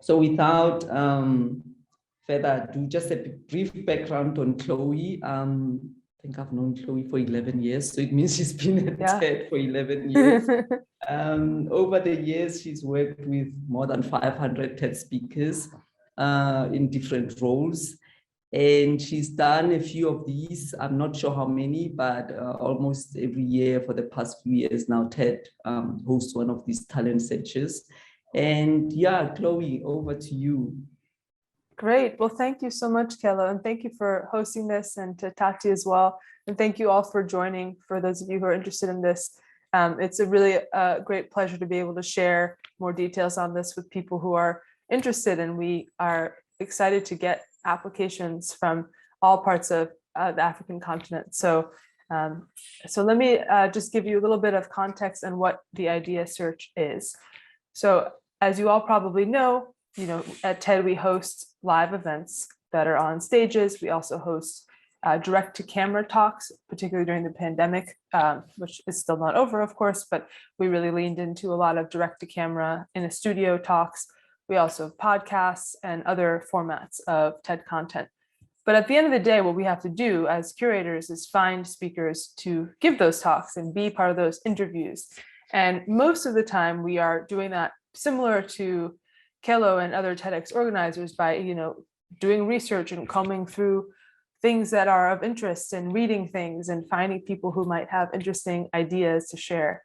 So without further ado, just a brief background on Chloe. I think I've known Chloe for 11 years, so it means she's been at Yeah. TED for 11 years. Over the years, she's worked with more than 500 TED speakers in different roles. And she's done a few of these. I'm not sure how many, but almost every year for the past few years now, TED hosts one of these talent searches. And yeah, Chloe, over to you. Great. Well, thank you so much, Kayla, and thank you for hosting this, and to Tati as well. And thank you all for joining, for those of you who are interested in this. It's a really great pleasure to be able to share more details on this with people who are interested, and we are excited to get applications from all parts of the African continent. So let me just give you a little bit of context on what the idea search is. So as you all probably know, at TED, we host live events that are on stages. We also host direct to camera talks, particularly during the pandemic, which is still not over, of course, but we really leaned into a lot of direct to camera in a studio talks. We also have podcasts and other formats of TED content. But at the end of the day, what we have to do as curators is find speakers to give those talks and be part of those interviews. And most of the time we are doing that similar to Kelo and other TEDx organizers by, doing research and combing through things that are of interest and reading things and finding people who might have interesting ideas to share.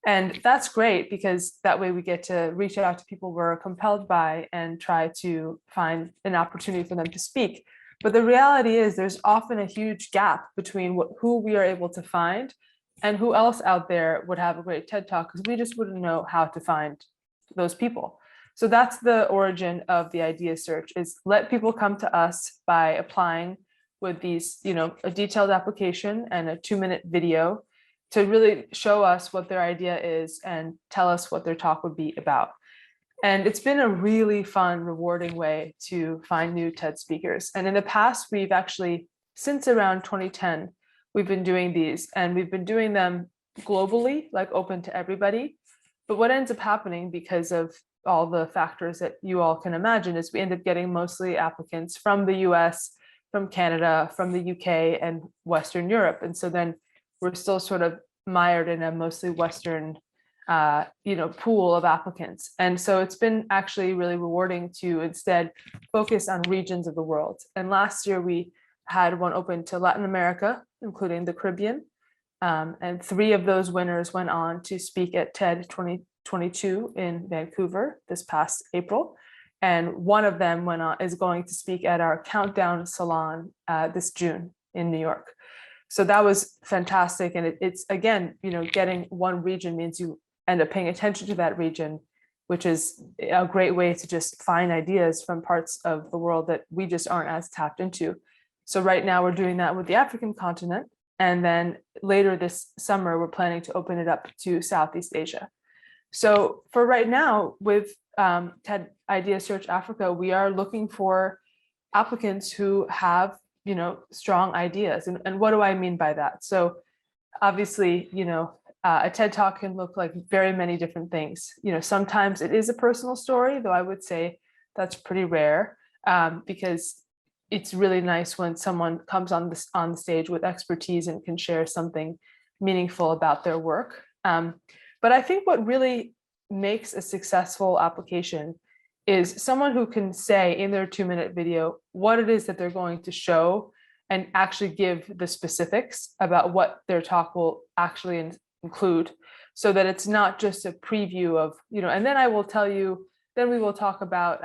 And that's great, because that way we get to reach out to people we're compelled by and try to find an opportunity for them to speak. But the reality is there's often a huge gap between who we are able to find and who else out there would have a great TED Talk, because we just wouldn't know how to find those people. So that's the origin of the idea search, is let people come to us by applying with these, a detailed application and a 2-minute video to really show us what their idea is and tell us what their talk would be about. And it's been a really fun, rewarding way to find new TED speakers. And in the past, we've actually, since around 2010, we've been doing these, and we've been doing them globally, like open to everybody. But what ends up happening, because of all the factors that you all can imagine, is we end up getting mostly applicants from the US, from Canada, from the UK, and Western Europe. And so then we're still sort of mired in a mostly Western pool of applicants. And so it's been actually really rewarding to instead focus on regions of the world. And last year we had one open to Latin America, including the Caribbean. And 3 of those winners went on to speak at TED 2022 in Vancouver this past April. And one of them is going to speak at our Countdown Salon this June in New York. So that was fantastic. And it's again, getting one region means you end up paying attention to that region, which is a great way to just find ideas from parts of the world that we just aren't as tapped into. So right now we're doing that with the African continent. And then later this summer, we're planning to open it up to Southeast Asia. So for right now, with TED Idea Search Africa, we are looking for applicants who have, strong ideas. And what do I mean by that? So obviously, a TED Talk can look like very many different things. Sometimes it is a personal story, though I would say that's pretty rare, because it's really nice when someone comes on the stage with expertise and can share something meaningful about their work. But I think what really makes a successful application is someone who can say in their 2-minute video what it is that they're going to show, and actually give the specifics about what their talk will actually include, so that it's not just a preview of, and then I will tell you, then we will talk about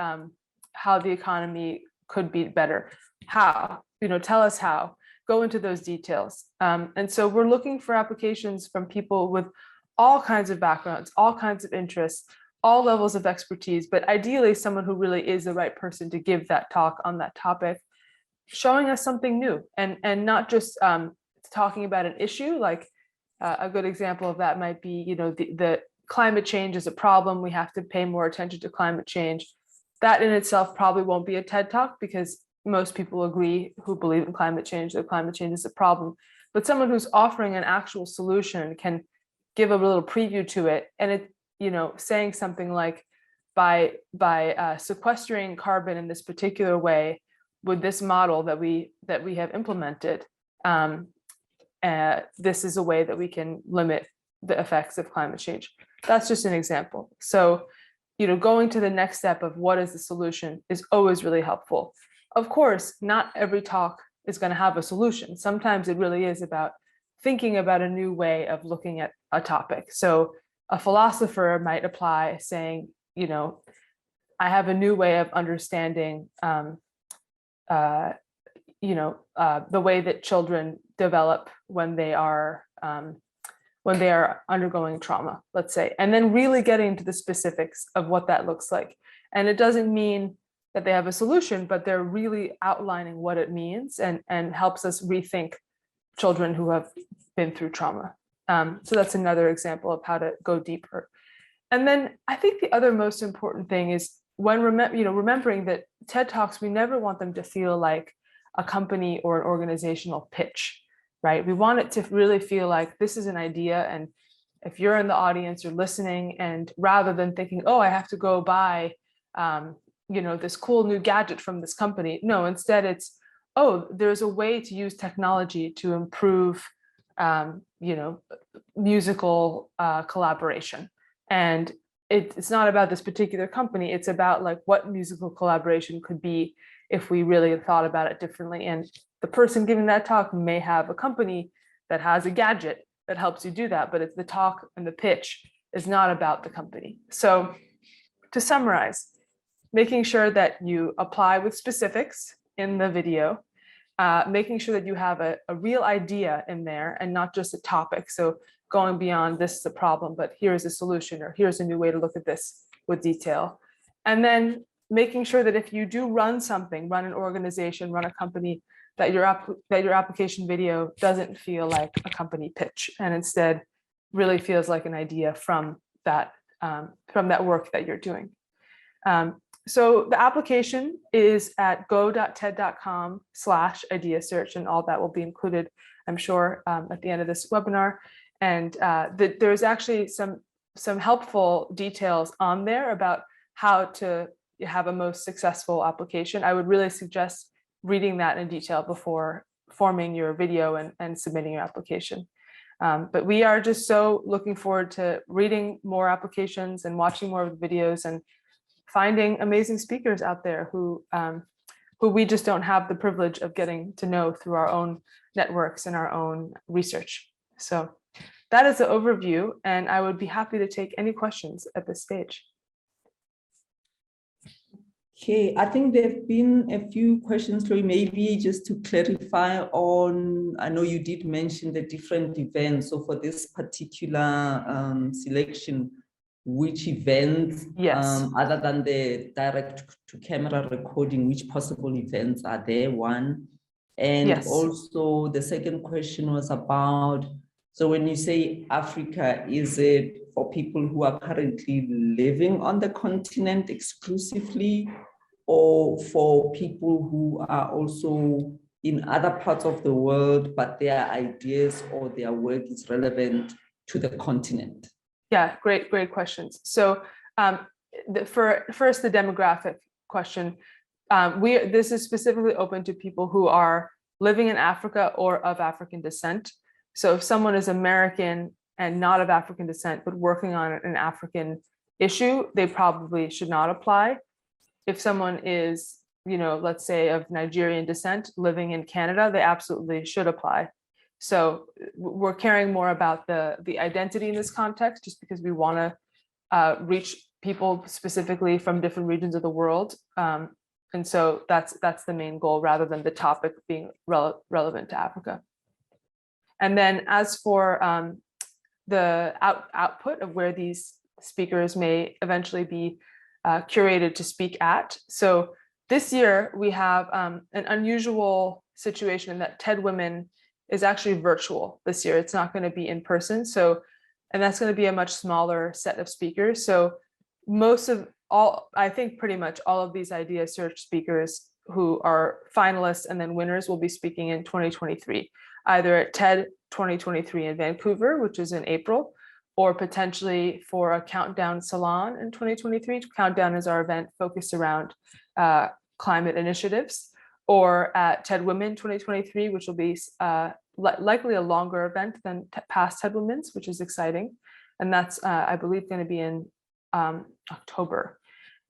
how the economy could be better. How, tell us how, go into those details. And so we're looking for applications from people with all kinds of backgrounds, all kinds of interests, all levels of expertise, but ideally someone who really is the right person to give that talk on that topic, showing us something new, and not just talking about an issue. Like a good example of that might be, the climate change is a problem. We have to pay more attention to climate change. That in itself probably won't be a TED Talk, because most people agree who believe in climate change that climate change is a problem. But someone who's offering an actual solution can give a little preview to it, and it, saying something like, by sequestering carbon in this particular way with this model that we have implemented, this is a way that we can limit the effects of climate change. That's just an example. So, going to the next step of what is the solution is always really helpful. Of course, not every talk is going to have a solution. Sometimes it really is about thinking about a new way of looking at a topic. So a philosopher might apply saying, I have a new way of understanding, the way that children develop when they are undergoing trauma, let's say, and then really getting into the specifics of what that looks like. And it doesn't mean that they have a solution, but they're really outlining what it means and helps us rethink children who have been through trauma. So that's another example of how to go deeper. And then I think the other most important thing is when remembering that TED Talks, we never want them to feel like a company or an organizational pitch, right? We want it to really feel like this is an idea, and if you're in the audience, you're listening, and rather than thinking, oh, I have to go buy this cool new gadget from this company. No, instead it's, oh, there's a way to use technology to improve, musical collaboration. And it's not about this particular company. It's about like what musical collaboration could be if we really thought about it differently. And the person giving that talk may have a company that has a gadget that helps you do that, but it's the talk and the pitch is not about the company. So to summarize, making sure that you apply with specifics in the video, making sure that you have a real idea in there and not just a topic. So going beyond this is a problem, but here's a solution, or here's a new way to look at this with detail. And then making sure that if you do run an organization, run a company, that your application video doesn't feel like a company pitch and instead really feels like an idea from that work that you're doing. So the application is at go.ted.com/idea search, and all that will be included, I'm sure, at the end of this webinar. And there's actually some helpful details on there about how to have a most successful application. I would really suggest reading that in detail before forming your video and submitting your application. But we are just so looking forward to reading more applications and watching more of the videos and finding amazing speakers out there who we just don't have the privilege of getting to know through our own networks and our own research. So that is the overview, and I would be happy to take any questions at this stage. Okay, I think there have been a few questions, Chloe, maybe just to clarify on, I know you did mention the different events. So for this particular selection, which events, Yes. other than the direct to camera recording, which possible events are there, one? And yes. Also the second question was about, so when you say Africa, is it for people who are currently living on the continent exclusively, or for people who are also in other parts of the world, but their ideas or their work is relevant to the continent? Yeah, great questions. So first, the demographic question. This is specifically open to people who are living in Africa or of African descent. So if someone is American and not of African descent, but working on an African issue, they probably should not apply. If someone is, let's say of Nigerian descent living in Canada, they absolutely should apply. So we're caring more about the identity in this context, just because we want to reach people specifically from different regions of the world. And so that's the main goal, rather than the topic being relevant to Africa. And then as for the output of where these speakers may eventually be curated to speak at. So this year we have an unusual situation that TED Women is actually virtual this year. It's not going to be in person. So, and that's going to be a much smaller set of speakers. So I think pretty much all of these idea search speakers who are finalists and then winners will be speaking in 2023, either at TED 2023 in Vancouver, which is in April, or potentially for a countdown salon in 2023. Countdown is our event focused around climate initiatives, or at TED Women 2023, which will be likely a longer event than past TED Women's, which is exciting. And that's, I believe, going to be in October.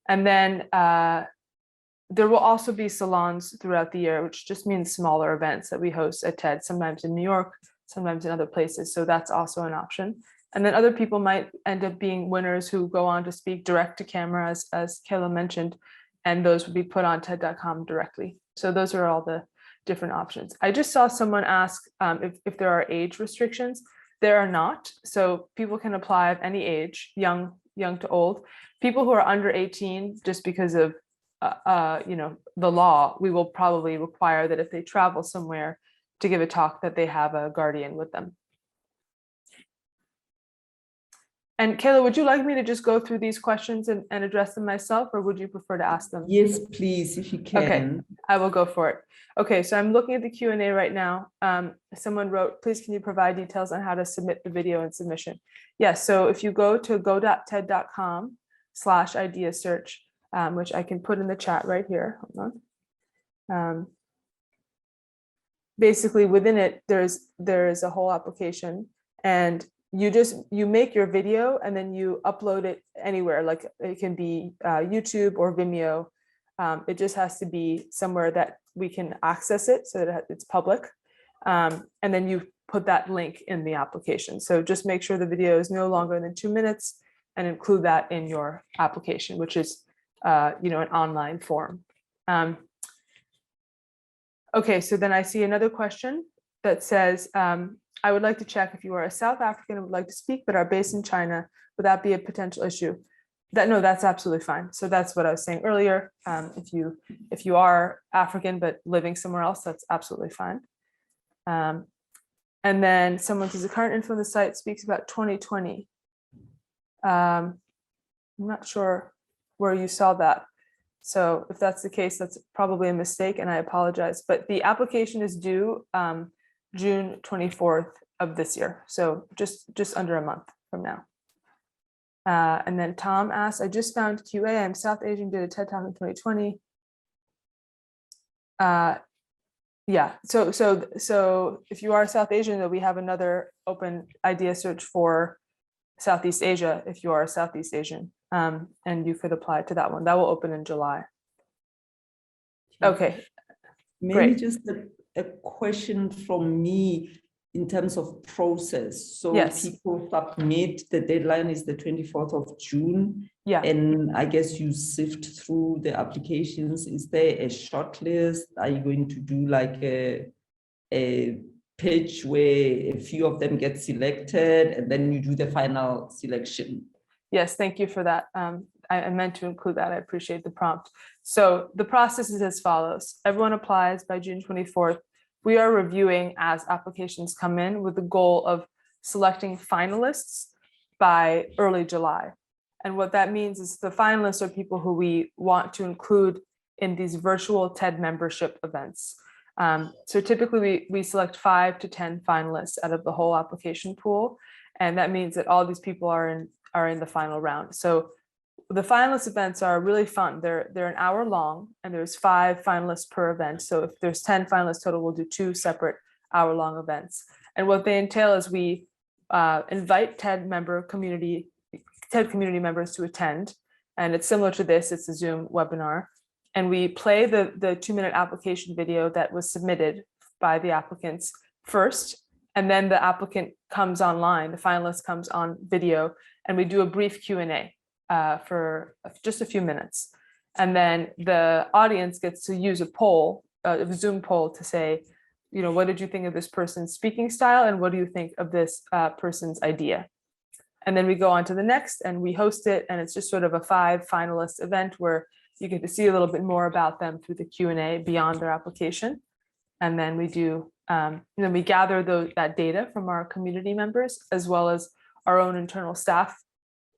And then there will also be salons throughout the year, which just means smaller events that we host at TED, sometimes in New York, sometimes in other places. So that's also an option. And then other people might end up being winners who go on to speak direct to camera, as Kayla mentioned, and those would be put on TED.com directly. So those are all the different options. I just saw someone ask if there are age restrictions. There are not. So people can apply of any age, young to old. People who are under 18, just because of the law, we will probably require that if they travel somewhere to give a talk, that they have a guardian with them. And Kayla, would you like me to just go through these questions and address them myself, or would you prefer to ask them? Yes, please, if you can. Okay, I will go for it. Okay, so I'm looking at the Q&A right now. Someone wrote, please, can you provide details on how to submit the video and submission? Yes, so if you go to go.ted.com/idea search, which I can put in the chat right here. Hold on. Basically, within it, there is a whole application, and you make your video and then you upload it anywhere. Like it can be YouTube or Vimeo. It just has to be somewhere that we can access it so that it's public. And then you put that link in the application. So just make sure the video is no longer than 2 minutes and include that in your application, which is an online form. Okay, so then I see another question that says, I would like to check if you are a South African and would like to speak but are based in China, would that be a potential issue? No, that's absolutely fine. So that's what I was saying earlier. If you are African but living somewhere else, that's absolutely fine. And then someone says the current info on the site speaks about 2020. I'm not sure where you saw that. So if that's the case, that's probably a mistake and I apologize. But the application is due June 24th of this year. So just under a month from now. And then Tom asks, I just found QA. I'm South Asian, did a TED Talk in 2020. Yeah, so if you are South Asian, though, we have another open idea search for Southeast Asia, if you are Southeast Asian, and you could apply to that one. That will open in July. Okay, maybe great. just a question from me in terms of process. So yes. People submit, the deadline is the 24th of June. Yeah. And I guess you sift through the applications. Is there a short list? Are you going to do like a pitch where a few of them get selected and then you do the final selection? Yes, thank you for that. I meant to include that. I appreciate the prompt. So the process is as follows. Everyone applies by June 24th. We are reviewing as applications come in with the goal of selecting finalists by early July. And what that means is the finalists are people who we want to include in these virtual TED membership events. So typically we select 5 to 10 finalists out of the whole application pool. And that means that all these people are in the final round. So the finalist events are really fun. They're an hour long and there's 5 finalists per event. So if there's 10 finalists total, we'll do 2 separate hour-long events. And what they entail is we invite TED community members to attend. And it's similar to this, it's a Zoom webinar. And we play the 2-minute application video that was submitted by the applicants first. And then the applicant comes online, the finalist comes on video, and we do a brief Q&A for just a few minutes. And then the audience gets to use a poll, a Zoom poll, to say, what did you think of this person's speaking style? And what do you think of this person's idea? And then we go on to the next and we host it. And it's just sort of a 5 finalist event where you get to see a little bit more about them through the Q&A beyond their application. And then we do, we gather that data from our community members, as well as our own internal staff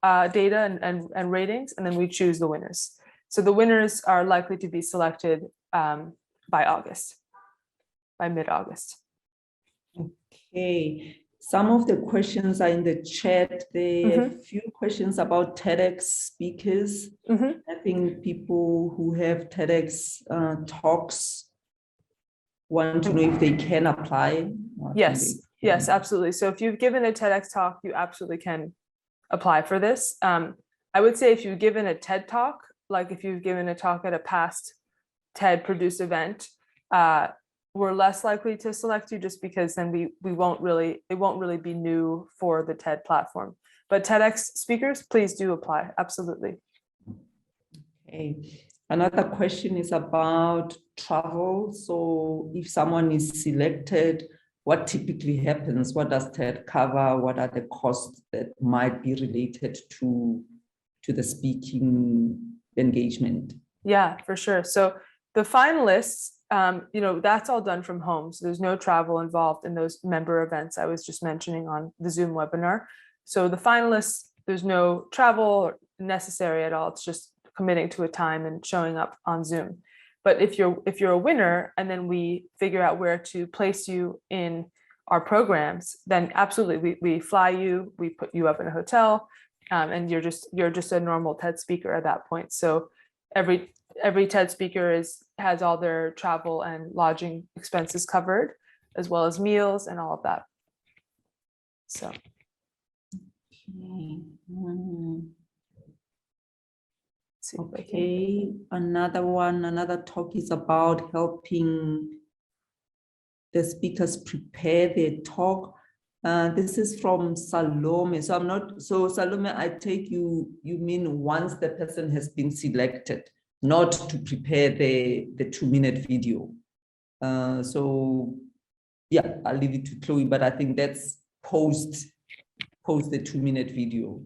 data and ratings, and then we choose the winners. So the winners are likely to be selected by mid-August. Okay, Some of the questions are in the chat. There are a Mhm. few questions about TEDx speakers. Mhm. I think people who have TEDx talks want to know if they can apply. I think Yes, they yes, can. absolutely. So if you've given a TEDx talk, you absolutely can apply for this. I would say if you've given a TED talk, like if you've given a talk at a past TED produced event, we're less likely to select you just because then it won't really be new for the TED platform. But TEDx speakers, please do apply. Absolutely. Okay. Another question is about travel. So if someone is selected, what typically happens? What does TED cover? What are the costs that might be related to the speaking engagement? Yeah, for sure. So the finalists, that's all done from home. So there's no travel involved in those member events I was just mentioning on the Zoom webinar. So the finalists, there's no travel necessary at all. It's just committing to a time and showing up on Zoom. But if you're a winner and then we figure out where to place you in our programs, then absolutely we fly you, we put you up in a hotel, and you're just a normal TED speaker at that point. So every TED speaker has all their travel and lodging expenses covered, as well as meals and all of that. So. Okay. Another talk is about helping the speakers prepare their talk. This is from Salome. So Salome, I take you mean once the person has been selected, not to prepare the 2-minute video. So yeah, I'll leave it to Chloe, but I think that's post the 2-minute video.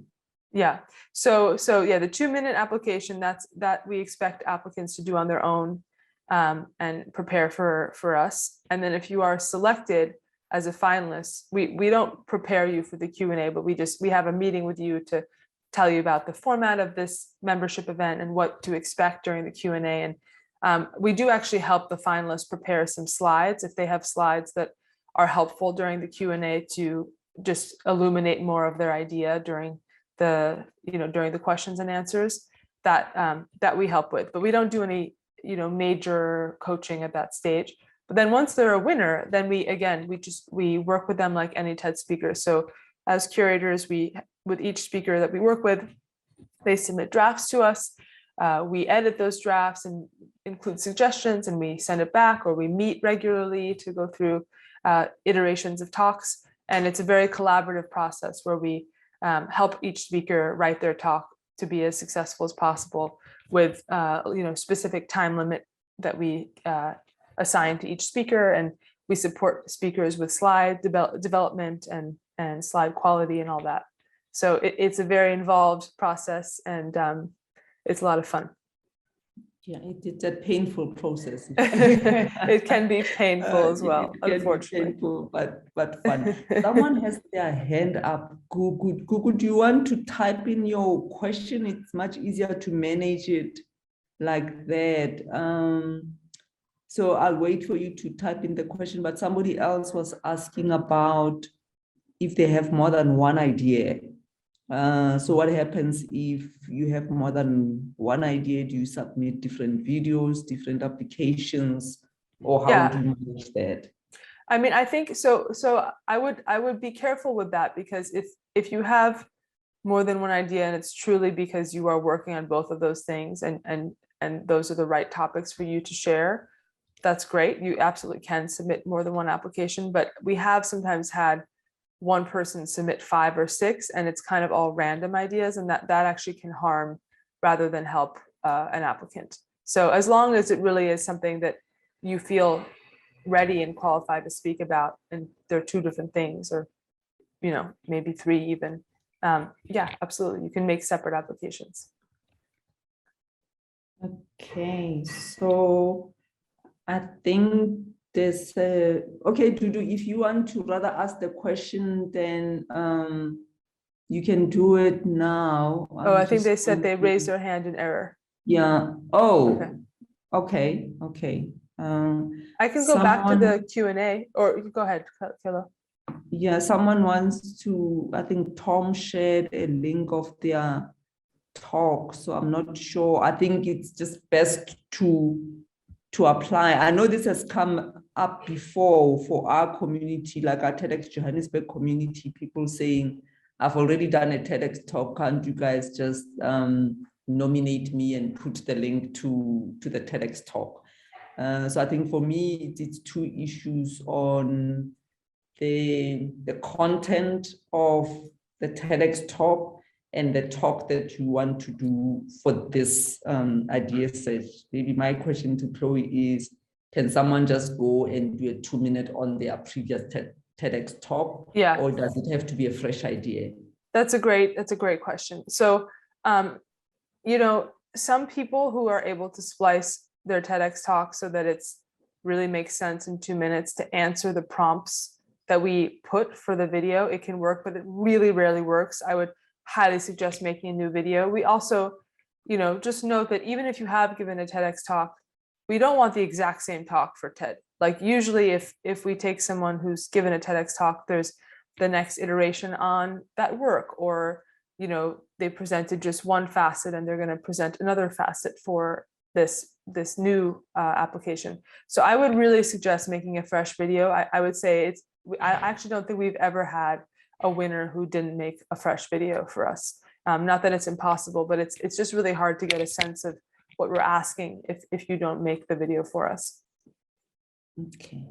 Yeah. So yeah, the 2-minute application, that we expect applicants to do on their own, and prepare for us. And then if you are selected as a finalist, we don't prepare you for the Q&A, but we have a meeting with you to tell you about the format of this membership event and what to expect during the Q&A. And we do actually help the finalists prepare some slides if they have slides that are helpful during the Q&A to just illuminate more of their idea during the questions and answers that we help with. But we don't do any major coaching at that stage. But then once they're a winner, then we work with them like any TED speaker. So as curators, with each speaker that we work with, they submit drafts to us. We edit those drafts and include suggestions, and we send it back, or we meet regularly to go through iterations of talks. And it's a very collaborative process where we help each speaker write their talk to be as successful as possible, with specific time limit that we assign to each speaker, and we support speakers with slide development and slide quality and all that. So it's a very involved process, and it's a lot of fun. Yeah, it's a painful process. It can be painful as well, unfortunately. Painful, but fun. Someone has their hand up. Google, do you want to type in your question? It's much easier to manage it like that. So I'll wait for you to type in the question, but somebody else was asking about if they have more than one idea. So what happens if you have more than one idea? Do you submit different videos, different applications, or how do you manage that? I mean, I think so. So I would be careful with that, because if you have more than one idea and it's truly because you are working on both of those things, and those are the right topics for you to share, that's great. You absolutely can submit more than one application, but we have sometimes had one person submit 5 or 6, and it's kind of all random ideas, and that actually can harm rather than help an applicant. So as long as it really is something that you feel ready and qualified to speak about, and they're 2 different things, or maybe 3 even, yeah, absolutely, you can make separate applications. Okay, so I think there's okay, Dudu, if you want to rather ask the question, then you can do it now. I think they said they raised their hand in error. Yeah. Oh, okay. I can go back to the Q&A, or you go ahead, Kayla. Yeah, someone wants to, I think Tom shared a link of their talk, so I'm not sure. I think it's just best to apply. I know this has come up before for our community, like our TEDx Johannesburg community, people saying, I've already done a TEDx talk, can't you guys just nominate me and put the link to the TEDx talk? So I think for me, it's two issues on the content of the TEDx talk and the talk that you want to do for this idea search. Maybe my question to Chloe is, can someone just go and do a 2-minute on their previous TEDx talk? Yeah. Or does it have to be a fresh idea? That's a great question. So, you know, some people who are able to splice their TEDx talk so that it's really makes sense in 2 minutes to answer the prompts that we put for the video, it can work, but it really rarely works. I would highly suggest making a new video. We also, you know, just note that even if you have given a TEDx talk, we don't want the exact same talk for TED. Like usually if we take someone who's given a TEDx talk, there's the next iteration on that work, or you know, they presented just one facet and they're going to present another facet for this new application. So I would really suggest making a fresh video. I would say I actually don't think we've ever had a winner who didn't make a fresh video for us. Not that it's impossible, but it's just really hard to get a sense of what we're asking if you don't make the video for us. Okay.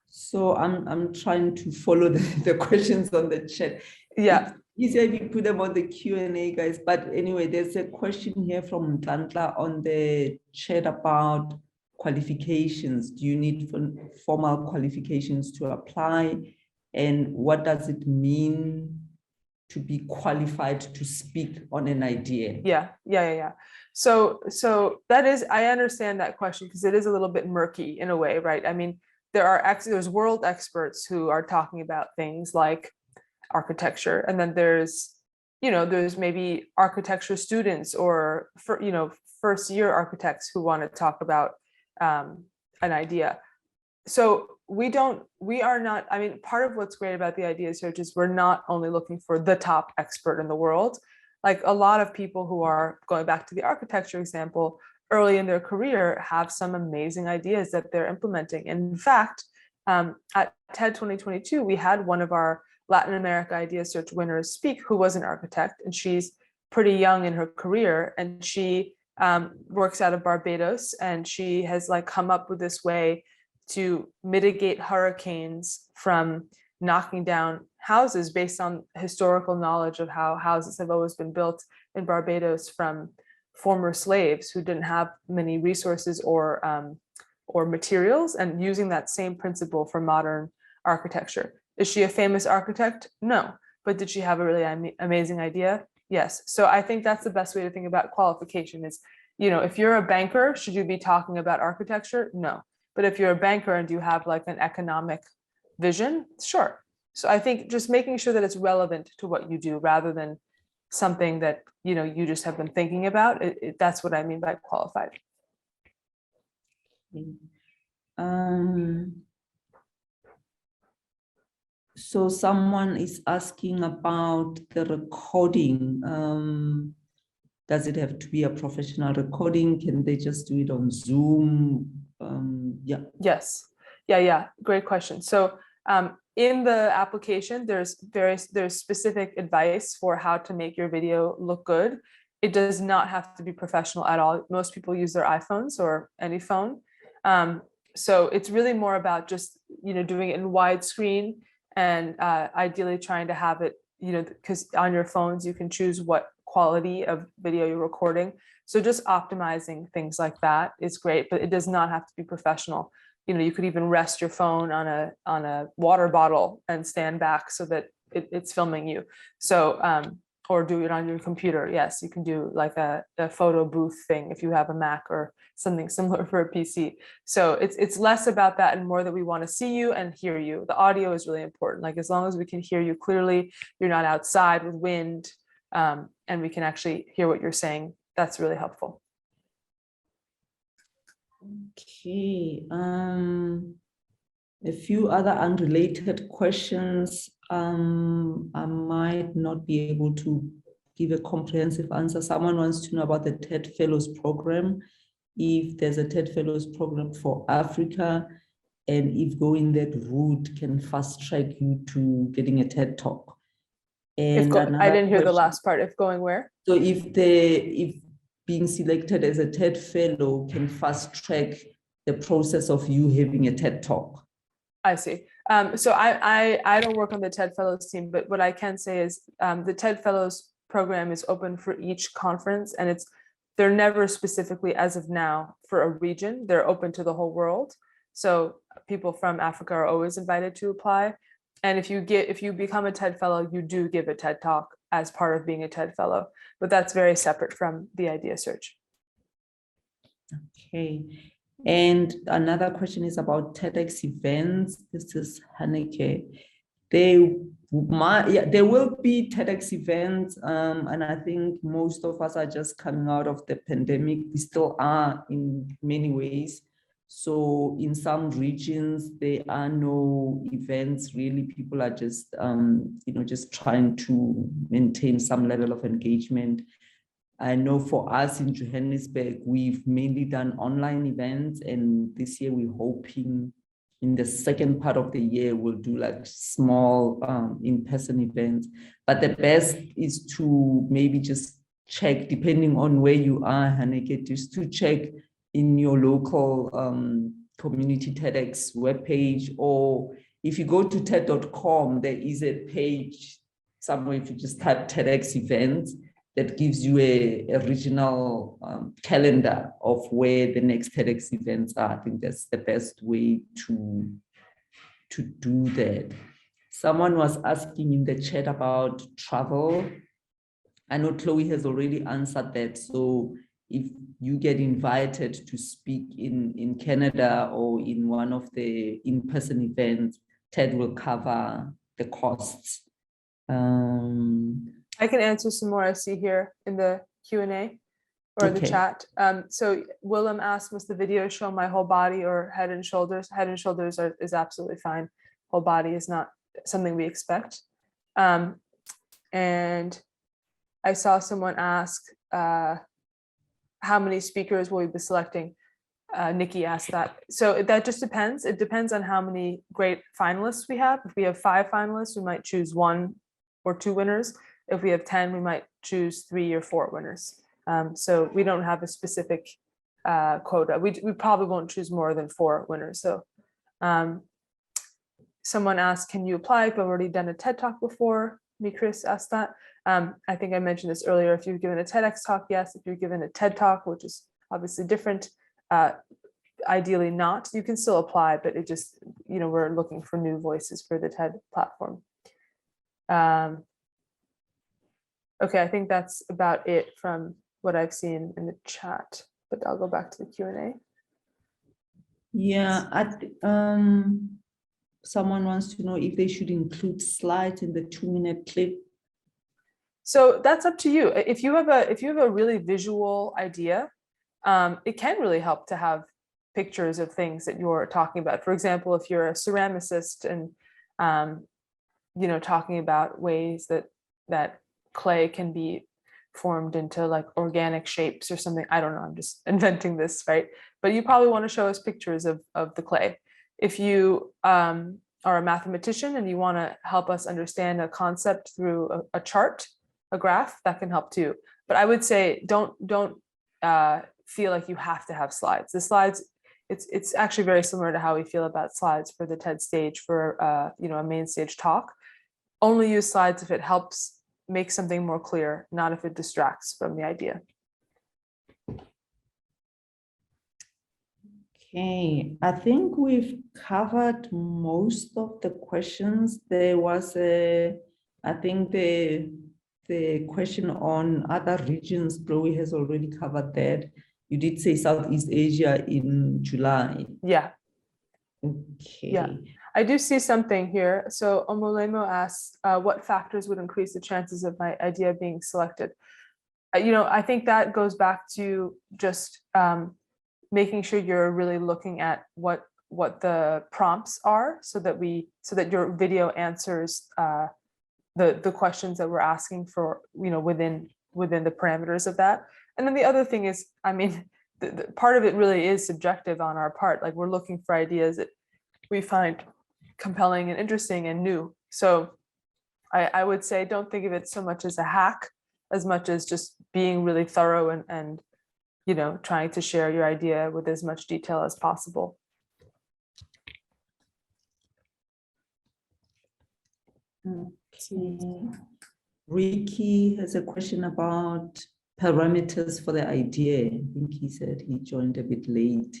So I'm trying to follow the questions on the chat. Yeah. It's easier if you put them on the Q&A, guys. But anyway, there's a question here from Ntantla on the chat about qualifications. Do you need formal qualifications to apply? And what does it mean to be qualified to speak on an idea? Yeah. So that is, I understand that question because it is a little bit murky in a way, right? I mean, there's world experts who are talking about things like architecture, and then there's maybe architecture students or first year architects who want to talk about an idea. So we are not, I mean, part of what's great about the idea search is we're not only looking for the top expert in the world. Like a lot of people who are going back to the architecture example, early in their career have some amazing ideas that they're implementing. In fact, at TED 2022, we had one of our Latin America Idea Search winners speak, who was an architect, and she's pretty young in her career, and she works out of Barbados, and she has like come up with this way to mitigate hurricanes from knocking down houses based on historical knowledge of how houses have always been built in Barbados from former slaves who didn't have many resources or materials, and using that same principle for modern architecture. Is she a famous architect? No. But did she have a really amazing idea? Yes. So I think that's the best way to think about qualification is, if you're a banker, should you be talking about architecture? No. But if you're a banker and you have like an economic vision, sure. So I think just making sure that it's relevant to what you do rather than something that, you just have been thinking about, that's what I mean by qualified. So someone is asking about the recording. Does it have to be a professional recording? Can they just do it on Zoom? Yeah. Yes. Yeah. Great question. So in the application, there's specific advice for how to make your video look good. It does not have to be professional at all. Most people use their iPhones or any phone. So it's really more about just, doing it in widescreen and ideally trying to have it, because on your phones, you can choose what quality of video you're recording. So just optimizing things like that is great, but it does not have to be professional. You could even rest your phone on a water bottle and stand back so that it's filming you. So, or do it on your computer. Yes, you can do like a photo booth thing if you have a Mac or something similar for a PC. So it's less about that and more that we want to see you and hear you. The audio is really important. Like as long as we can hear you clearly, you're not outside with wind, and we can actually hear what you're saying, that's really helpful. Okay. A few other unrelated questions. I might not be able to give a comprehensive answer. Someone wants to know about the TED Fellows Program, if there's a TED Fellows Program for Africa, and if going that route can fast track you to getting a TED Talk. And I didn't hear the last part. If going where? So if being selected as a TED Fellow can fast track the process of you having a TED Talk. I see. So I don't work on the TED Fellows team, but what I can say is the TED Fellows program is open for each conference, and they're never specifically, as of now, for a region. They're open to the whole world. So people from Africa are always invited to apply. And if you become a TED Fellow, you do give a TED Talk as part of being a TED Fellow, but that's very separate from the idea search. Okay. And another question is about TEDx events. This is Haneke. There will be TEDx events, and I think most of us are just coming out of the pandemic. We still are in many ways. So in some regions, there are no events really. People are just, just trying to maintain some level of engagement. I know for us in Johannesburg, we've mainly done online events, and this year we're hoping in the second part of the year, we'll do like small in-person events. But the best is to maybe just check, depending on where you are, Haneke, just to check in your local community TEDx webpage, or if you go to TED.com, there is a page somewhere, if you just type TEDx events, that gives you a regional calendar of where the next TEDx events are. I think that's the best way to do that. Someone was asking in the chat about travel. I know Chloe has already answered that. So if you get invited to speak in Canada or in one of the in-person events, TED will cover the costs. I can answer some more I see here in the Q&A or the chat. So Willem asked, must the video show my whole body or head and shoulders? Head and shoulders is absolutely fine. Whole body is not something we expect. And I saw someone ask, how many speakers will we be selecting? Nikki asked that. So that just depends. It depends on how many great finalists we have. If we have 5 finalists, we might choose 1 or 2 winners. If we have 10, we might choose 3 or 4 winners. So we don't have a specific quota. We probably won't choose more than 4 winners. So someone asked, can you apply if I've already done a TED Talk before? Me, Chris asked that. I think I mentioned this earlier. If you've given a TEDx talk, yes. If you've given a TED Talk, which is obviously different, ideally not. You can still apply, but it just, we're looking for new voices for the TED platform. Okay, I think that's about it from what I've seen in the chat, but I'll go back to the Q&A. Yeah, someone wants to know if they should include slides in the 2-minute clip. So that's up to you. If you have a really visual idea, it can really help to have pictures of things that you're talking about. For example, if you're a ceramicist and talking about ways that clay can be formed into like organic shapes or something. I don't know, I'm just inventing this, right? But you probably want to show us pictures of the clay. If you are a mathematician and you want to help us understand a concept through a chart, a graph, that can help too. But I would say don't feel like you have to have slides. The slides, it's actually very similar to how we feel about slides for the TED stage for a main stage talk. Only use slides if it helps make something more clear, not if it distracts from the idea. Okay, I think we've covered most of the questions. There was I think the question on other regions, Chloe has already covered that. You did say Southeast Asia in July. Yeah. Okay. Yeah, I do see something here. So Omolemo asks, what factors would increase the chances of my idea being selected? I think that goes back to just making sure you're really looking at what the prompts are, so that your video answers the questions that we're asking for, within the parameters of that. And then the other thing is, I mean, the part of it really is subjective on our part. Like, we're looking for ideas that we find compelling and interesting and new. So I would say, don't think of it so much as a hack, as much as just being really thorough and trying to share your idea with as much detail as possible. Okay. Ricky has a question about parameters for the idea. I think he said he joined a bit late.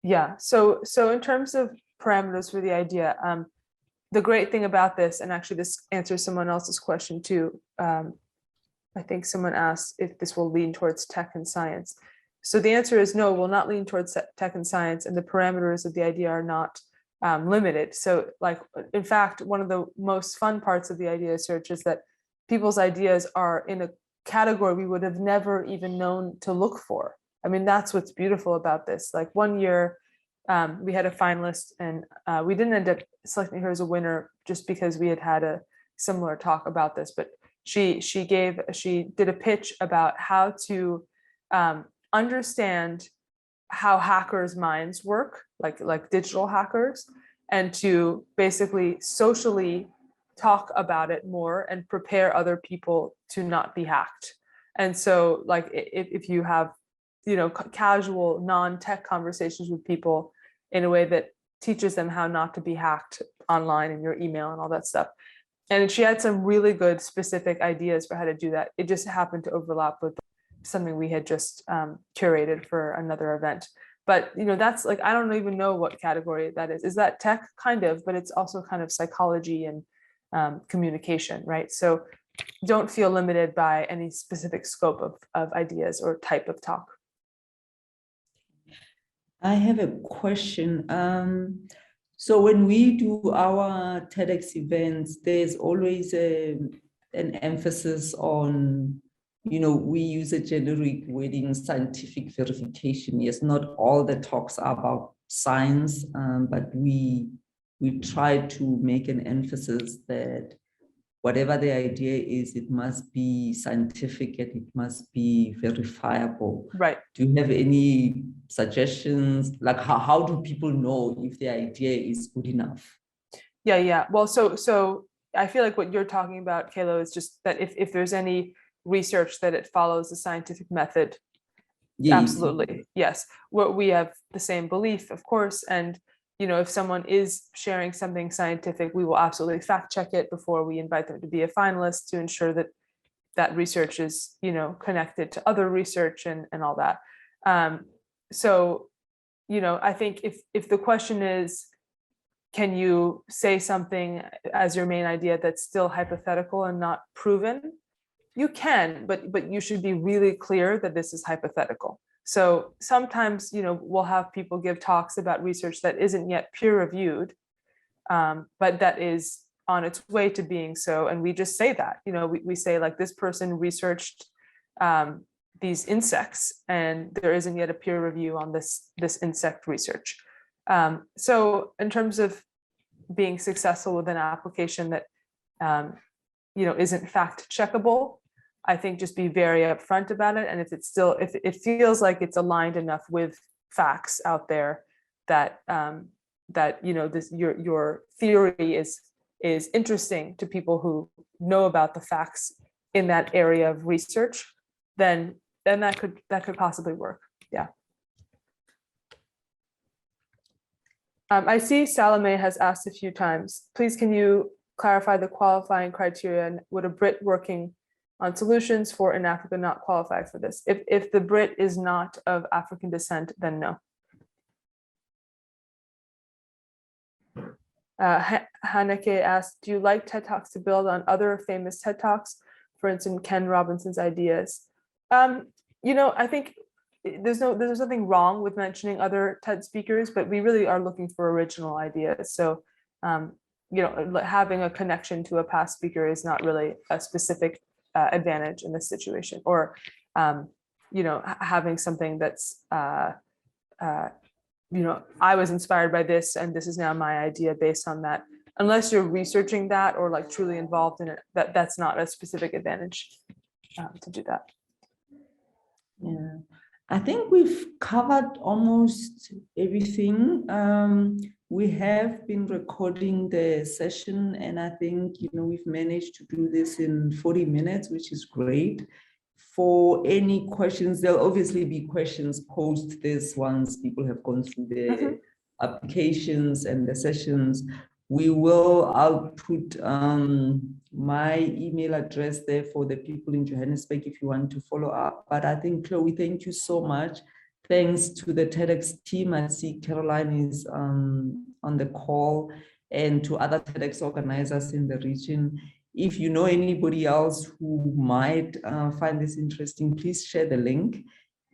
Yeah, so in terms of parameters for the idea, the great thing about this, and actually this answers someone else's question too. I think someone asked if this will lean towards tech and science. So the answer is no, will not lean towards tech and science, and the parameters of the idea are not limited. So, like, in fact, one of the most fun parts of the idea search is that people's ideas are in a category we would have never even known to look for. I mean, that's what's beautiful about this. Like, one year we had a finalist, and we didn't end up selecting her as a winner just because we had a similar talk about this, but she did a pitch about how to understand how hackers' minds work, like digital hackers, and to basically socially talk about it more and prepare other people to not be hacked. And so, like, if you have casual non-tech conversations with people in a way that teaches them how not to be hacked online in your email and all that stuff. And she had some really good specific ideas for how to do that. It just happened to overlap with something we had just curated for another event. But that's, like, I don't even know what category that is. Is that tech? Kind of, but it's also kind of psychology and communication, right? So don't feel limited by any specific scope of ideas or type of talk. I have a question. So when we do our TEDx events, there's always an emphasis on, we use a generic wording, scientific verification. Yes, not all the talks are about science, but we try to make an emphasis that whatever the idea is, it must be scientific and it must be verifiable. Right. Do you have any suggestions? Like, how do people know if the idea is good enough? Yeah. Well, so I feel like what you're talking about, Kayla, is just that if there's any research that it follows the scientific method. Yes. Absolutely. Yes. We have the same belief, of course. And if someone is sharing something scientific, we will absolutely fact check it before we invite them to be a finalist, to ensure that that research is, connected to other research and all that. So, I think if the question is, can you say something as your main idea that's still hypothetical and not proven? You can, but you should be really clear that this is hypothetical. So sometimes, we'll have people give talks about research that isn't yet peer reviewed, but that is on its way to being so. And we just say that, we say, like, this person researched these insects and there isn't yet a peer review on this insect research. So in terms of being successful with an application that, isn't fact checkable, I think just be very upfront about it. And if it feels like it's aligned enough with facts out there that your theory is interesting to people who know about the facts in that area of research, then that could possibly work. Yeah. I see Salome has asked a few times, please, can you clarify the qualifying criteria, and would a Brit working on solutions for in Africa not qualify for this? If the Brit is not of African descent, then no. Haneke asked, do you like TED Talks to build on other famous TED Talks? For instance, Ken Robinson's ideas. I think there's nothing wrong with mentioning other TED speakers, but we really are looking for original ideas. So, having a connection to a past speaker is not really a specific advantage in this situation, or having something that's I was inspired by this and this is now my idea based on that. Unless you're researching that or like truly involved in it, that's not a specific advantage to do that. Yeah, I think we've covered almost everything. We have been recording the session, and I think we've managed to do this in 40 minutes, which is great. For any questions, there'll obviously be questions post this once people have gone through the applications and the sessions. I'll put my email address there for the people in Johannesburg if you want to follow up. But I think, Chloe, thank you so much. Thanks to the TEDx team. I see Caroline is on the call, and to other TEDx organizers in the region. If you know anybody else who might find this interesting, please share the link.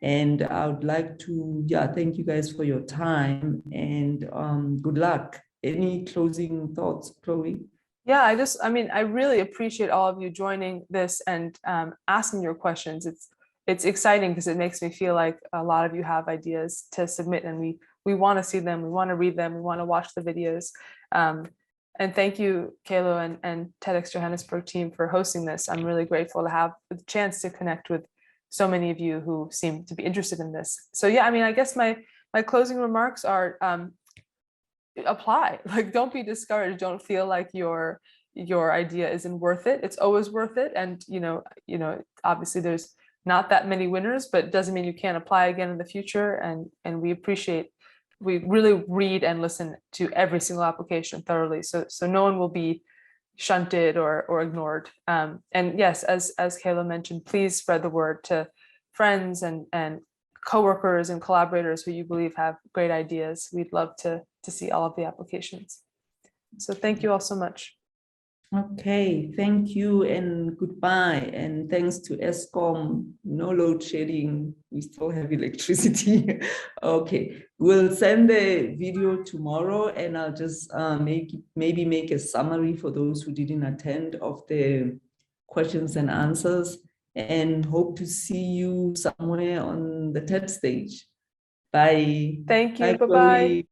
And I would like to, thank you guys for your time, and good luck. Any closing thoughts, Chloe? Yeah, I really appreciate all of you joining this and asking your questions. It's exciting because it makes me feel like a lot of you have ideas to submit, and we want to see them, we want to read them, we want to watch the videos. And thank you, Kalo and TEDx Johannesburg team for hosting this. I'm really grateful to have the chance to connect with so many of you who seem to be interested in this. So yeah, I guess my closing remarks are apply. Like, don't be discouraged. Don't feel like your idea isn't worth it. It's always worth it. And obviously there's not that many winners, but it doesn't mean you can't apply again in the future. And we really read and listen to every single application thoroughly. So no one will be shunted or ignored. And yes, as Kayla mentioned, please spread the word to friends and coworkers and collaborators who you believe have great ideas. We'd love to see all of the applications. So thank you all so much. Okay, thank you and goodbye. And thanks to Eskom, no load shedding, we still have electricity. Okay, we'll send the video tomorrow, and I'll just maybe make a summary for those who didn't attend of the questions and answers, and hope to see you somewhere on the TED stage. Bye. Thank you. Bye, Bye-bye. Chloe.